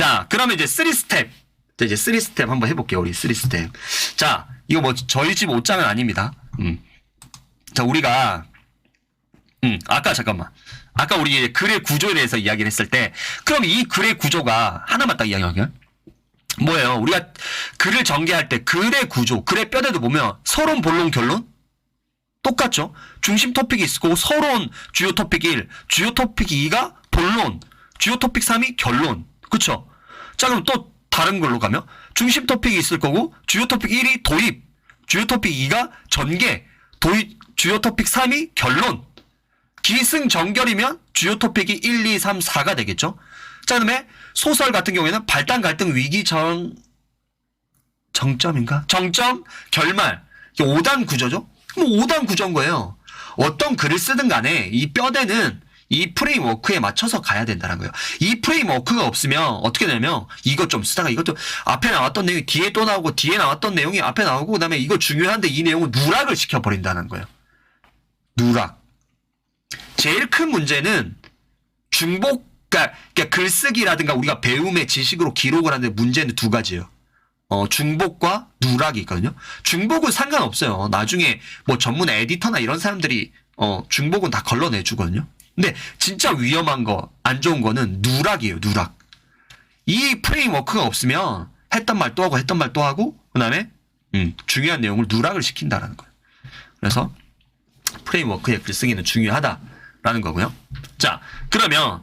자, 그러면 이제 3스텝. 이제 3스텝 한번 해볼게요. 우리 3스텝. 자, 이거 뭐 저희 집 옷장은 아닙니다. 자, 우리가 아까 우리 글의 구조에 대해서 이야기를 했을 때, 그럼 이 글의 구조가 하나만 딱 이야기하면 뭐예요? 우리가 글을 전개할 때 글의 구조, 글의 뼈대도 보면 서론, 본론, 결론 똑같죠? 중심 토픽이 있고 서론, 주요 토픽 1, 주요 토픽 2가 본론, 주요 토픽 3이 결론. 그쵸? 자, 그럼 또 다른 걸로 가면 중심 토픽이 있을 거고 주요 토픽 1이 도입, 주요 토픽 2가 전개, 주요 토픽 3이 결론. 기승전결이면 주요 토픽이 1, 2, 3, 4가 되겠죠. 자, 그다음에 소설 같은 경우에는 발단, 갈등, 위기, 정점인가? 정점, 결말. 이게 5단 구조죠. 뭐 5단 구조인 거예요. 어떤 글을 쓰든 간에 이 뼈대는 이 프레임워크에 맞춰서 가야 된다는 거예요. 이 프레임워크가 없으면 어떻게 되냐면 이것 좀 쓰다가 이것도 앞에 나왔던 내용이 뒤에 또 나오고 뒤에 나왔던 내용이 앞에 나오고 그다음에 이거 중요한데 이 내용을 누락을 시켜버린다는 거예요. 누락. 제일 큰 문제는 그러니까 글쓰기라든가 우리가 배움의 지식으로 기록을 하는데 문제는 두 가지예요. 중복과 누락이 있거든요. 중복은 상관없어요. 나중에 뭐 전문 에디터나 이런 사람들이 중복은 다 걸러내 주거든요. 근데 진짜 위험한 거, 안 좋은 거는 누락이에요. 누락. 이 프레임워크가 없으면 했던 말 또 하고 했던 말 또 하고 그다음에 중요한 내용을 누락을 시킨다라는 거예요. 그래서 프레임워크의 글쓰기는 중요하다라는 거고요. 자, 그러면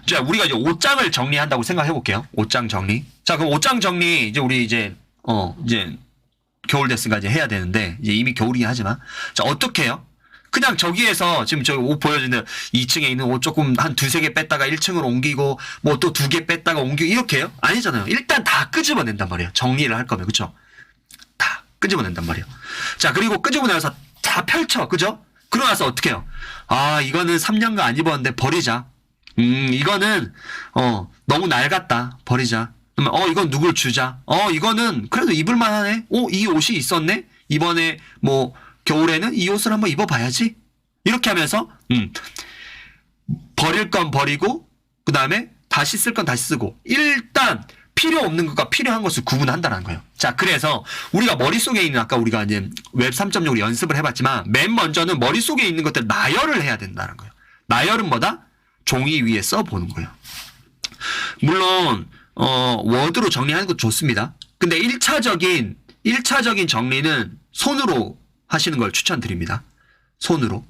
자, 우리가 이제 옷장을 정리한다고 생각해 볼게요. 옷장 정리. 자, 그럼 옷장 정리 이제 우리 이제 겨울 됐으니까 이제 해야 되는데 이제 이미 겨울이긴 하지만 자, 어떻게 해요? 그냥 저기에서 지금 저 옷 보여주는 2층에 있는 옷 조금 한 두세 개 뺐다가 1층으로 옮기고 뭐 또 2개 뺐다가 옮기고 이렇게 해요? 아니잖아요. 일단 다 끄집어낸단 말이에요. 정리를 할 거면. 그쵸? 다 끄집어낸단 말이에요. 자, 그리고 끄집어내서 다 펼쳐. 그죠? 그러고 나서 어떻게 해요? 아, 이거는 3년간 안 입었는데 버리자. 이거는 너무 낡았다. 버리자. 그러면 이건 누굴 주자. 이거는 그래도 입을만 하네. 이 옷이 있었네. 이번에 뭐 겨울에는 이 옷을 한번 입어봐야지. 이렇게 하면서 버릴 건 버리고 그 다음에 다시 쓸 건 다시 쓰고 일단 필요 없는 것과 필요한 것을 구분한다는 거예요. 자, 그래서 우리가 머릿속에 있는 아까 우리가 이제 웹 3.0으로 연습을 해봤지만 맨 먼저는 머릿속에 있는 것들 나열을 해야 된다는 거예요. 나열은 뭐다? 종이 위에 써보는 거예요. 물론 워드로 정리하는 것도 좋습니다. 근데 1차적인 정리는 손으로 하시는 걸 추천드립니다. 손으로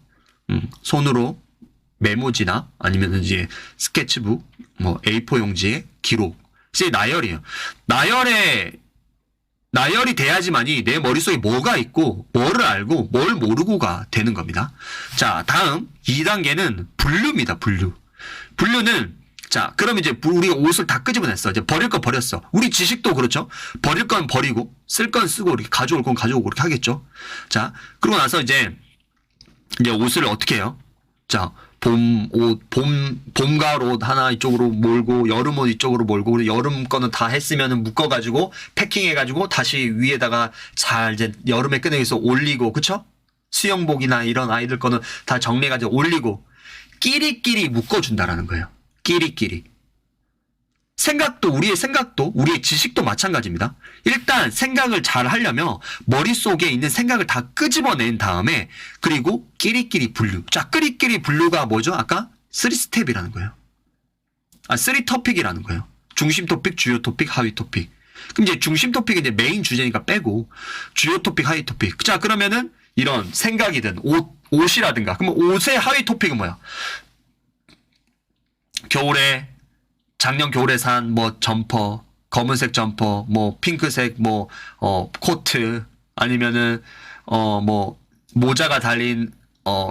메모지나 아니면 이제 스케치북, 뭐 A4 용지에 기록. 이제 나열이에요. 나열이 돼야지만이 내 머릿속에 뭐가 있고 뭐를 알고 뭘 모르고가 되는 겁니다. 자, 다음 2단계는 분류입니다. 분류는 자, 그럼 이제 우리가 옷을 다 끄집어냈어. 이제 버릴 건 버렸어. 우리 지식도 그렇죠. 버릴 건 버리고 쓸 건 쓰고 이렇게 가져올 건 가져오고 이렇게 하겠죠. 자, 그러고 나서 이제 옷을 어떻게 해요? 자, 봄 가을 옷 하나 이쪽으로 몰고 여름 옷 이쪽으로 몰고 그리고 여름 거는 다 했으면은 묶어가지고 패킹해가지고 다시 위에다가 잘 이제 여름에 꺼내기 위해서 올리고 그쵸? 수영복이나 이런 아이들 거는 다 정리해가지고 올리고 끼리끼리 묶어준다라는 거예요. 끼리끼리. 우리의 생각도, 우리의 지식도 마찬가지입니다. 일단 생각을 잘 하려면 머릿속에 있는 생각을 다 끄집어낸 다음에 그리고 끼리끼리 분류. 자, 끼리끼리 분류가 뭐죠? 아까 3스텝이라는 거예요. 3토픽이라는 거예요. 중심 토픽, 주요 토픽, 하위 토픽. 그럼 이제 중심 토픽이 이제 메인 주제니까 빼고 주요 토픽, 하위 토픽. 자, 그러면은 이런 생각이든 옷이라든가. 그러면 옷의 하위 토픽은 뭐야? 작년 겨울에 산 뭐 점퍼, 검은색 점퍼, 뭐 핑크색 뭐 코트 아니면은 뭐 모자가 달린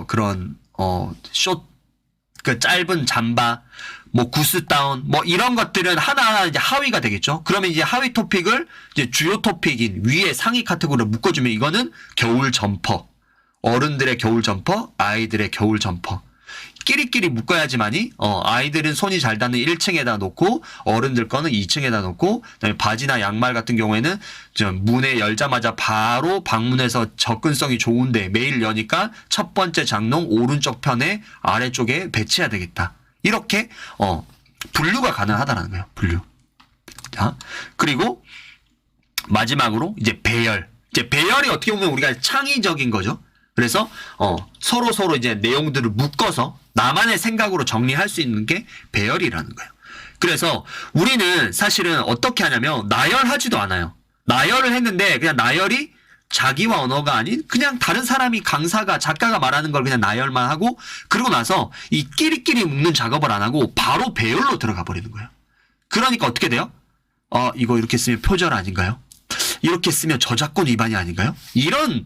그런 그 짧은 잠바, 뭐 구스다운 뭐 이런 것들은 하나하나 이제 하위가 되겠죠. 그러면 이제 하위 토픽을 이제 주요 토픽인 위에 상위 카테고리로 묶어주면 이거는 겨울 점퍼, 어른들의 겨울 점퍼, 아이들의 겨울 점퍼. 끼리끼리 묶어야지만이 아이들은 손이 잘 닿는 1층에다 놓고 어른들 거는 2층에다 놓고 그다음에 바지나 양말 같은 경우에는 문에 열자마자 바로 방문해서 접근성이 좋은데 매일 여니까 첫 번째 장롱 오른쪽 편에 아래쪽에 배치해야 되겠다. 이렇게 분류가 가능하다는 거예요. 분류. 자, 그리고 마지막으로 이제 배열. 이제 배열이 어떻게 보면 우리가 창의적인 거죠. 그래서 서로 이제 내용들을 묶어서 나만의 생각으로 정리할 수 있는 게 배열이라는 거예요. 그래서 우리는 사실은 어떻게 하냐면 나열하지도 않아요. 나열을 했는데 그냥 나열이 자기와 언어가 아닌 그냥 다른 사람이 강사가 작가가 말하는 걸 그냥 나열만 하고 그러고 나서 이 끼리끼리 묶는 작업을 안 하고 바로 배열로 들어가 버리는 거예요. 그러니까 어떻게 돼요? 이거 이렇게 쓰면 표절 아닌가요? 이렇게 쓰면 저작권 위반이 아닌가요? 이런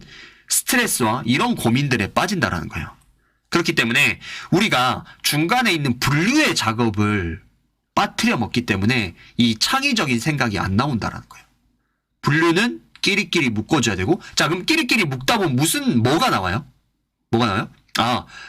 스트레스와 이런 고민들에 빠진다라는 거예요. 그렇기 때문에 우리가 중간에 있는 분류의 작업을 빠뜨려 먹기 때문에 이 창의적인 생각이 안 나온다라는 거예요. 분류는 끼리끼리 묶어줘야 되고, 자, 그럼 끼리끼리 묶다 보면 뭐가 나와요? 뭐가 나와요?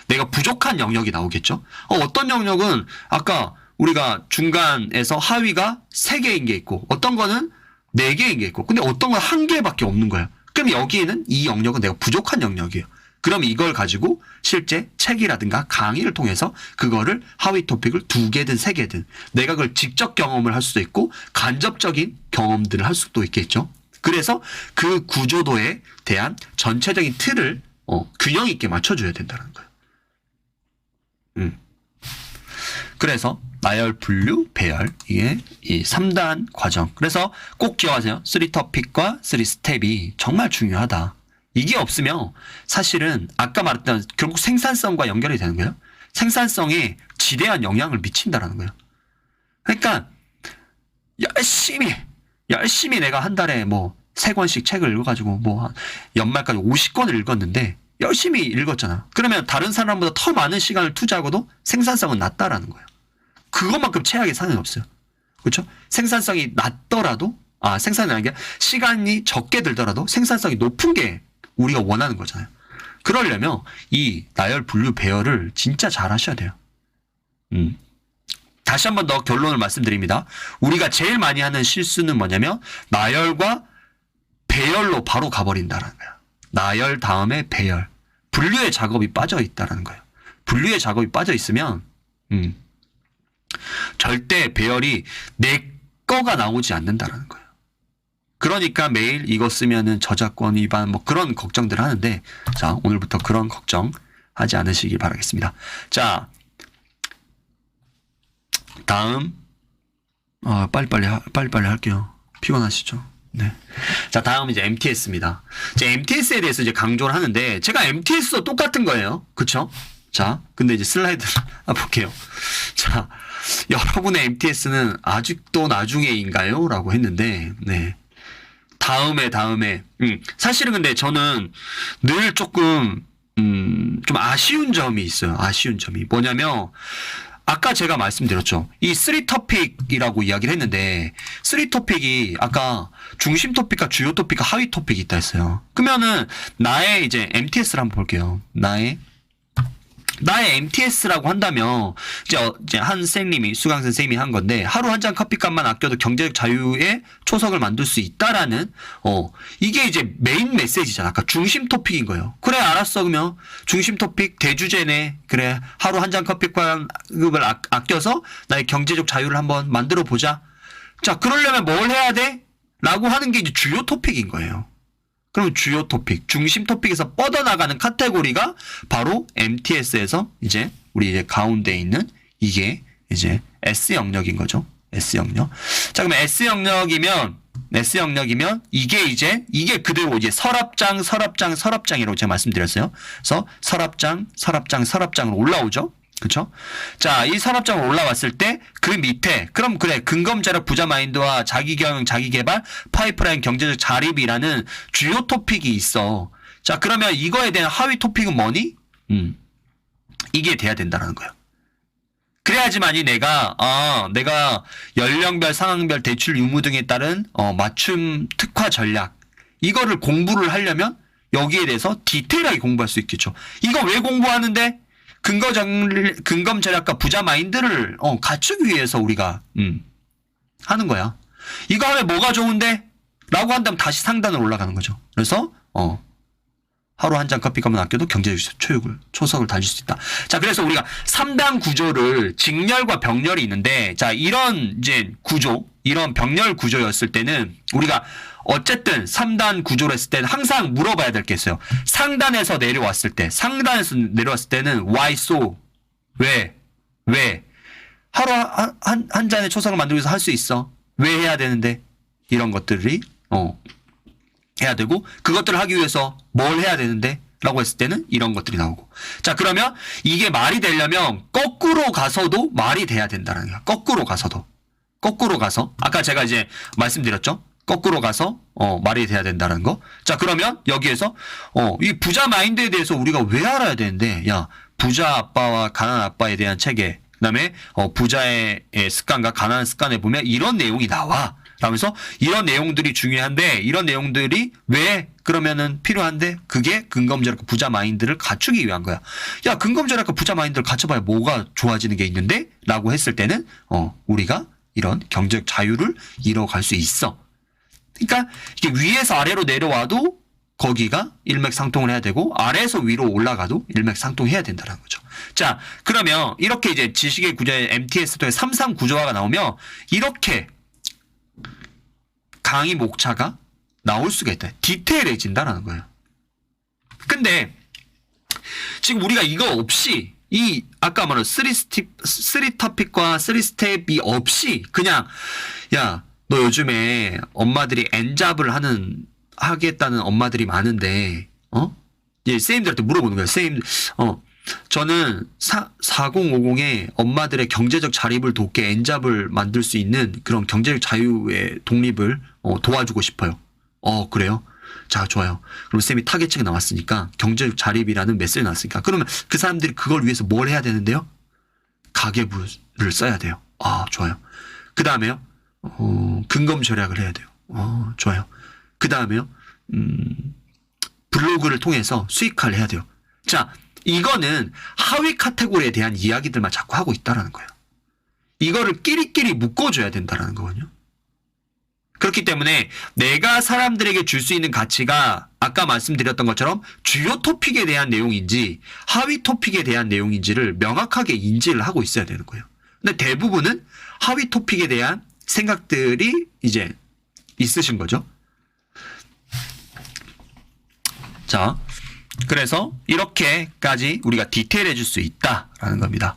내가 부족한 영역이 나오겠죠? 어떤 영역은 아까 우리가 중간에서 하위가 3개인 게 있고, 어떤 거는 4개인 게 있고, 근데 어떤 건 1개밖에 없는 거예요. 그럼 여기에는 이 영역은 내가 부족한 영역이에요. 그럼 이걸 가지고 실제 책이라든가 강의를 통해서 그거를 하위 토픽을 2개든 3개든 내가 그걸 직접 경험을 할 수도 있고 간접적인 경험들을 할 수도 있겠죠. 그래서 그 구조도에 대한 전체적인 틀을 균형 있게 맞춰줘야 된다는 거예요. 그래서 나열, 분류, 배열 이게 이 3단 과정. 그래서 꼭 기억하세요. 3토픽과 3스텝이 정말 중요하다. 이게 없으면 사실은 아까 말했던 결국 생산성과 연결이 되는 거예요. 생산성에 지대한 영향을 미친다라는 거예요. 그러니까 열심히 내가 한 달에 3권씩 책을 읽어가지고 한 연말까지 50권을 읽었는데 열심히 읽었잖아. 그러면 다른 사람보다 더 많은 시간을 투자하고도 생산성은 낮다라는 거예요. 그것만큼 최악의 사연은 없어요. 그렇죠? 생산성이 낮더라도 생산이 아닌 게 시간이 적게 들더라도 생산성이 높은 게 우리가 원하는 거잖아요. 그러려면 이 나열, 분류, 배열을 진짜 잘 하셔야 돼요. 다시 한 번 더 결론을 말씀드립니다. 우리가 제일 많이 하는 실수는 뭐냐면 나열과 배열로 바로 가버린다라는 거예요. 나열 다음에 배열. 분류의 작업이 빠져 있다라는 거예요. 분류의 작업이 빠져 있으면 절대 배열이 내 거가 나오지 않는다라는 거예요. 그러니까 매일 이거 쓰면은 저작권 위반 그런 걱정들 하는데, 자, 오늘부터 그런 걱정 하지 않으시길 바라겠습니다. 자, 다음 빨리빨리 할게요. 피곤하시죠? 네. 자, 다음 이제 MTS입니다. 제 MTS에 대해서 이제 강조를 하는데 제가 MTS도 똑같은 거예요. 그쵸? 자, 근데 이제 슬라이드 볼게요. 자, 여러분의 MTS는 아직도 나중에인가요? 라고 했는데, 네. 다음에. 사실은 근데 저는 늘 조금, 좀 아쉬운 점이 있어요. 아쉬운 점이. 뭐냐면, 아까 제가 말씀드렸죠. 이 3토픽이라고 이야기를 했는데, 3토픽이 아까 중심 토픽과 주요 토픽과 하위 토픽이 있다 했어요. 그러면은, 나의 이제 MTS를 한번 볼게요. 나의 MTS라고 한다면 이제 한 선생님이 수강 선생님이 한 건데 하루 한 잔 커피값만 아껴도 경제적 자유의 초석을 만들 수 있다라는 이게 이제 메인 메시지잖아. 아까 중심 토픽인 거예요. 그래 알았어. 그러면 중심 토픽 대주제네. 그래 하루 한 잔 커피값을 아껴서 나의 경제적 자유를 한번 만들어 보자. 자, 그러려면 뭘 해야 돼? 라고 하는 게 이제 주요 토픽인 거예요. 그럼 주요 토픽, 중심 토픽에서 뻗어나가는 카테고리가 바로 MTS에서 이제 우리 이제 가운데 있는 이게 이제 S 영역인 거죠. S 영역. 자, 그러면 S 영역이면 이게 그대로 이제 서랍장이라고 제가 말씀드렸어요. 그래서 서랍장으로 올라오죠. 그쵸? 자, 이 서랍장으로 올라왔을 때 그 밑에 그럼 그래 근검자력 부자 마인드와 자기경영 자기개발 파이프라인 경제적 자립이라는 주요 토픽이 있어. 자, 그러면 이거에 대한 하위 토픽은 뭐니? 이게 돼야 된다는 거예요. 그래야지만이 내가 연령별 상황별 대출 유무 등에 따른 맞춤 특화 전략 이거를 공부를 하려면 여기에 대해서 디테일하게 공부할 수 있겠죠. 이거 왜 공부하는데? 근검 전략과 부자 마인드를 갖추기 위해서 우리가 하는 거야. 이거 하면 뭐가 좋은데? 라고 한다면 다시 상단으로 올라가는 거죠. 그래서 하루 한 잔 커피값만 아껴도 경제적 초석을 달릴 수 있다. 자, 그래서 우리가 3단 구조를 직렬과 병렬이 있는데, 자, 이런 이제 구조, 이런 병렬 구조였을 때는 우리가 어쨌든 3단 구조를 했을 때는 항상 물어봐야 될 게 있어요. 상단에서 내려왔을 때는 why so? 왜? 하루 한 잔의 초석을 만들기 위해서 할 수 있어. 왜 해야 되는데? 이런 것들이, 해야 되고, 그것들을 하기 위해서 뭘 해야 되는데? 라고 했을 때는 이런 것들이 나오고. 자, 그러면 이게 말이 되려면 거꾸로 가서도 말이 돼야 된다는 거야. 거꾸로 가서. 아까 제가 이제 말씀드렸죠? 거꾸로 가서, 말이 돼야 된다는 거. 자, 그러면 여기에서, 이 부자 마인드에 대해서 우리가 왜 알아야 되는데, 야, 부자 아빠와 가난한 아빠에 대한 체계, 그 다음에, 부자의 습관과 가난한 습관에 보면 이런 내용이 나와. 라면서 이런 내용들이 중요한데 이런 내용들이 왜 그러면은 필요한데 그게 근검절약과 부자 마인드를 갖추기 위한 거야. 야, 근검절약과 부자 마인드를 갖춰봐야 뭐가 좋아지는 게 있는데? 라고 했을 때는 우리가 이런 경제적 자유를 이뤄갈 수 있어. 그러니까 이게 위에서 아래로 내려와도 거기가 일맥상통을 해야 되고 아래에서 위로 올라가도 일맥상통해야 된다는 거죠. 자, 그러면 이렇게 이제 지식의 구조의 MTS 통해 3상 구조화가 나오면 이렇게 강의 목차가 나올 수가 있다. 디테일해진다라는 거예요. 근데 지금 우리가 이거 없이 이 아까 말한 3토픽과 3스텝이 없이 그냥 야, 너 요즘에 엄마들이 N잡을 하겠다는 엄마들이 많은데 이제 쌤들한테 물어보는 거예요. 쌤, 저는 4050에 엄마들의 경제적 자립을 돕게 N잡을 만들 수 있는 그런 경제적 자유의 독립을 도와주고 싶어요. 그래요? 자, 좋아요. 그럼 쌤이 타겟책이 나왔으니까 경제적 자립이라는 메시지 나왔으니까 그러면 그 사람들이 그걸 위해서 뭘 해야 되는데요? 가계부를 써야 돼요. 좋아요. 그 다음에요? 근검 절약을 해야 돼요. 좋아요. 그 다음에요? 블로그를 통해서 수익 관리를 해야 돼요. 자, 이거는 하위 카테고리에 대한 이야기들만 자꾸 하고 있다라는 거예요. 이거를 끼리끼리 묶어줘야 된다라는 거거든요. 그렇기 때문에 내가 사람들에게 줄 수 있는 가치가 아까 말씀드렸던 것처럼 주요 토픽에 대한 내용인지 하위 토픽에 대한 내용인지를 명확하게 인지를 하고 있어야 되는 거예요. 근데 대부분은 하위 토픽에 대한 생각들이 이제 있으신 거죠. 자, 그래서 이렇게까지 우리가 디테일해 줄 수 있다라는 겁니다.